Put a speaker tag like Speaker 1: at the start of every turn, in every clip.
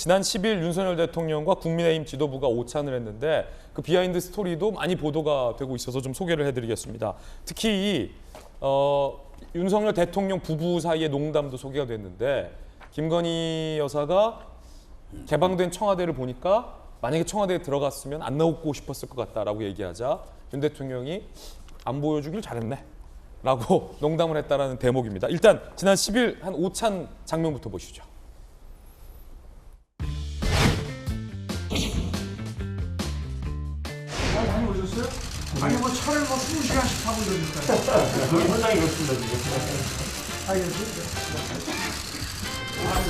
Speaker 1: 지난 10일 윤석열 대통령과 국민의힘 지도부가 오찬을 했는데 그 비하인드 스토리도 많이 보도가 되고 있어서 좀 소개를 해드리겠습니다. 특히 윤석열 대통령 부부 사이의 농담도 소개가 됐는데 김건희 여사가 개방된 청와대를 보니까 만약에 청와대에 들어갔으면 안 나오고 싶었을 것 같다라고 얘기하자 윤 대통령이 안 보여주길 잘했네 라고 농담을 했다라는 대목입니다. 일단 지난 10일 한 오찬 장면부터 보시죠.
Speaker 2: 많이 오셨어요? 아니 뭐 차를 뭐 20시간씩 타고 이러니까요.
Speaker 3: 현장이 그렇습니다 지금.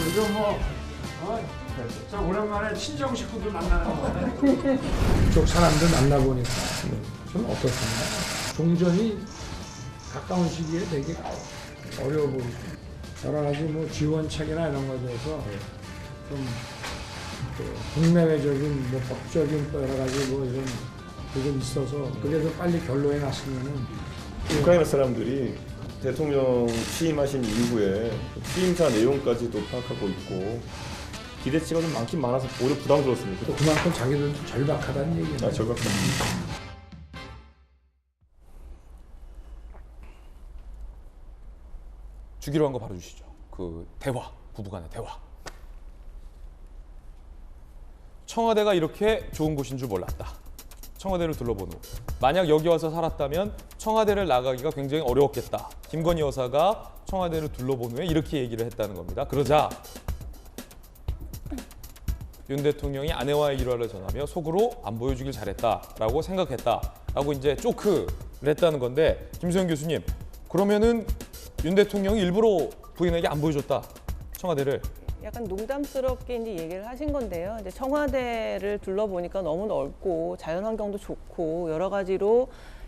Speaker 2: 요즘 뭐 저 오랜만에 친정 식구들 만나는 거. 이쪽 사람들 만나보니까 좀 어떻습니까? 종전이 가까운 시기에 되게 어려워 보이고 여러 가지 뭐 지원책이나 이런 것에 대해서 좀 국내외적인 뭐 법적인 또 여러 가지 뭐 이런 부분이 있어서 그래도 빨리 결론이 났으면은
Speaker 3: 우크라이나 사람들이 대통령 취임하신 이후에 취임사 내용까지도 파악하고 있고 기대치가 좀 많긴 많아서 오히려 부담스럽습니다.
Speaker 2: 또 그만큼 자기들도 절박하다는 얘기예요.
Speaker 3: 절박합니다.
Speaker 1: 주기로 한 거 바로 주시죠. 그 대화, 부부간의 대화. 청와대가 이렇게 좋은 곳인 줄 몰랐다. 청와대를 둘러본 후 만약 여기 와서 살았다면 청와대를 나가기가 굉장히 어려웠겠다. 김건희 여사가 청와대를 둘러본 후에 이렇게 얘기를 했다는 겁니다. 그러자 윤 대통령이 아내와의 일화를 전하며 속으로 안 보여주길 잘했다라고 생각했다라고 이제 쪼크를 했다는 건데 김수영 교수님, 그러면은 윤 대통령이 일부러 부인에게 안 보여줬다, 청와대를.
Speaker 4: 약간 농담스럽게 이제 얘기를 하신 건데요. 이제 청와대를 둘러보니까 너무 넓고 자연환경도 좋고 여러 가지로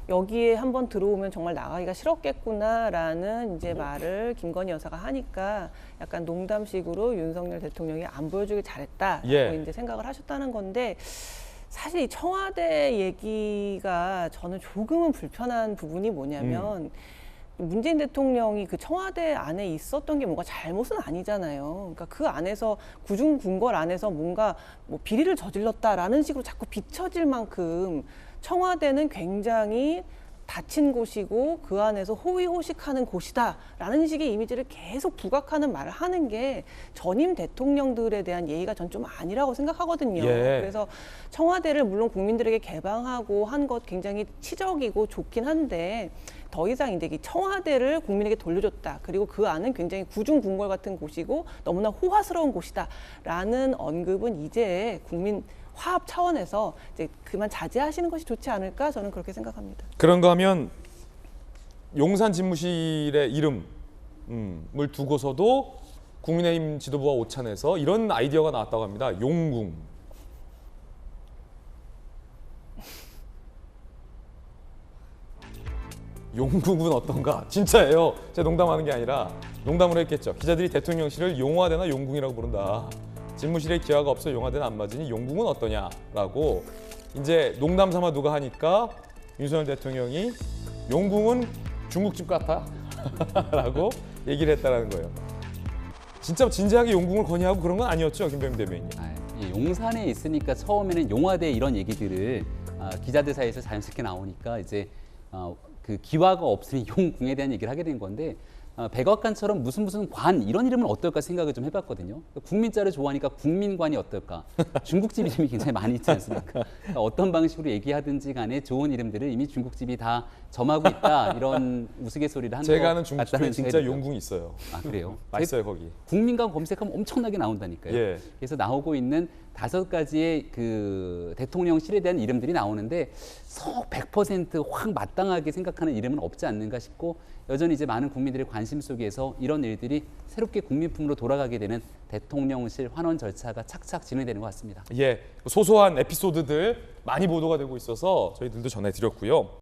Speaker 4: 여기에 한번 들어오면 정말 나가기가 싫었겠구나라는 이제 말을 김건희 여사가 하니까 약간 농담식으로 윤석열 대통령이 안 보여주길 잘했다라고 이제 생각을 하셨다는 건데, 사실 이 청와대 얘기가 저는 조금은 불편한 부분이 뭐냐면 문재인 대통령이 그 청와대 안에 있었던 게 뭔가 잘못은 아니잖아요. 그러니까 그 안에서 구중궁궐 안에서 뭔가 뭐 비리를 저질렀다라는 식으로 자꾸 비춰질 만큼 청와대는 굉장히 닫힌 곳이고 그 안에서 호의호식하는 곳이다라는 식의 이미지를 계속 부각하는 말을 하는 게 전임 대통령들에 대한 예의가 전 좀 아니라고 생각하거든요. 그래서 청와대를 물론 국민들에게 개방하고 한 것 굉장히 치적이고 좋긴 한데 더 이상 이제 이 청와대를 국민에게 돌려줬다. 그리고 그 안은 굉장히 구중궁궐 같은 곳이고 너무나 호화스러운 곳이다라는 언급은 이제 국민 화합 차원에서 이제 그만 자제하시는 것이 좋지 않을까, 저는 그렇게 생각합니다.
Speaker 1: 그런가 하면 용산 집무실의 이름을 두고서도 국민의힘 지도부와 오찬해서 이런 아이디어가 나왔다고 합니다. 용궁. 용궁은 어떤가? 진짜예요. 제가 농담하는 게 아니라 농담으로 했겠죠. 기자들이 대통령실을 용화대나 용궁이라고 부른다. 집무실에 기와가 없어 용화대는 안 맞으니 용궁은 어떠냐라고 이제 농담 삼아 누가 하니까 윤석열 대통령이 용궁은 중국집 같아 라고 얘기를 했다는 거예요. 진짜 진지하게 용궁을 건의하고 그런 건 아니었죠, 김병민 대변인님?
Speaker 5: 용산에 있으니까 처음에는 용화대 이런 얘기들을 기자들 사이에서 자연스럽게 나오니까 이제 그 기와가 없으니 용궁에 대한 얘기를 하게 된 건데, 백악관처럼 무슨 관 이런 이름은 어떨까 생각을 좀 해봤거든요. 국민자를 좋아하니까 국민관이 어떨까. 중국집 이름이 굉장히 많이 있지 않습니까? 그러니까 어떤 방식으로 얘기하든지 간에 좋은 이름들을 이미 중국집이 다 점하고 있다, 이런 우스갯소리를 하는 것
Speaker 1: 제가 아는
Speaker 5: 같다는
Speaker 1: 중국집에 진짜
Speaker 5: 생각이
Speaker 1: 용궁이 있어요.
Speaker 5: 아, 그래요?
Speaker 1: 맛있어요, 거기.
Speaker 5: 국민관 검색하면 엄청나게 나온다니까요.
Speaker 1: 예.
Speaker 5: 그래서 나오고 있는 5가지의 그 대통령실에 대한 이름들이 나오는데 속 100%확 마땅하게 생각하는 이름은 없지 않는가 싶고, 여전히 이제 많은 국민들의 관심 속에서 이런 일들이 새롭게 국민품으로 돌아가게 되는 대통령실 환원 절차가 착착 진행되는 것 같습니다.
Speaker 1: 소소한 에피소드들 많이 보도가 되고 있어서 저희들도 전해드렸고요.